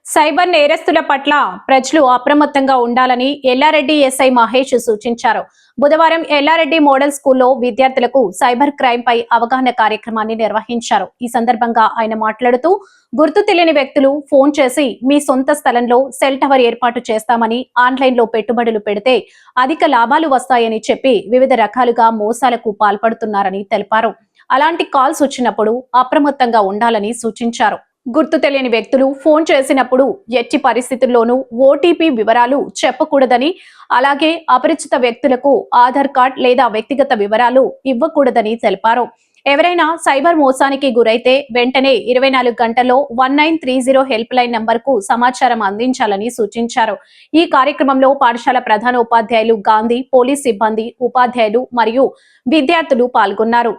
Cyber నేరస్తుల పట్ల ప్రజలు అప్రమత్తంగా ఉండాలని ఎల్లారెడ్డి ఎస్ఐ మహేష్ సూచించారు. బుధవారం ఎల్లారెడ్డి మోడల్ స్కూల్లో విద్యార్థులకు సైబర్ క్రైమ్ పై అవగాహన కార్యక్రమాన్ని నిర్వహించారు. ఈ సందర్భంగా ఆయన మాట్లాడుతూ, గుర్తు తెలియని వ్యక్తులు ఫోన్ చేసి మీ సొంత స్థలంలో సెల్ టవర్ ఏర్పాటు చేస్తామని, ఆన్లైన్ లో పెట్టుబడులు పెడితే అధిక లాభాలు వస్తాయని చెప్పి వివిధ రకాలుగా మోసాలకు పాల్పడుతున్నారని తెలిపారు. అలాంటి కాల్స్ వచ్చినప్పుడు అప్రమత్తంగా ఉండాలని సూచించారు. గుర్తు తెలియని వ్యక్తులు ఫోన్ చేసినప్పుడు ఎట్టి పరిస్థితుల్లోనూ ఓటీపీ వివరాలు చెప్పకూడదని, అలాగే అపరిచిత వ్యక్తులకు ఆధార్ కార్డ్ లేదా వ్యక్తిగత వివరాలు ఇవ్వకూడదని తెలిపారు. ఎవరైనా సైబర్ మోసానికి గురైతే వెంటనే 24 గంటల్లో 1930 హెల్ప్ లైన్ నంబర్ కు సమాచారం అందించాలని సూచించారు. ఈ కార్యక్రమంలో పాఠశాల ప్రధానోపాధ్యాయులు గాంధీ, పోలీస్ సిబ్బంది, ఉపాధ్యాయులు మరియు విద్యార్థులు పాల్గొన్నారు.